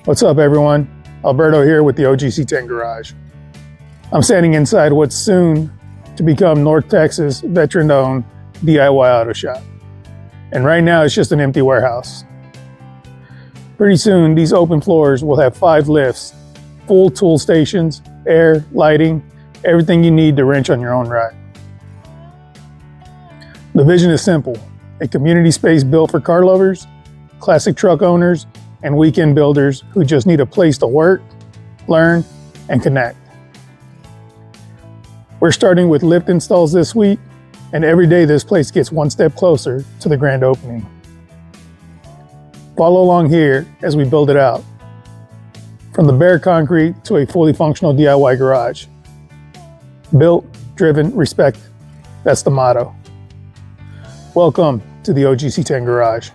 What's up, everyone? Alberto here with the OG C10 Garage. I'm standing inside what's soon to become North Texas veteran-owned DIY auto shop. And right now it's just an empty warehouse. Pretty soon these open floors will have 5 lifts, full tool stations, air, lighting, everything you need to wrench on your own ride. The vision is simple: a community space built for car lovers, classic truck owners, and weekend builders who just need a place to work, learn, and connect. We're starting with lift installs this week, and every day this place gets one step closer to the grand opening. Follow along here as we build it out. From the bare concrete to a fully functional DIY garage. Built, driven, respect. That's the motto. Welcome to the OG C10 Garage.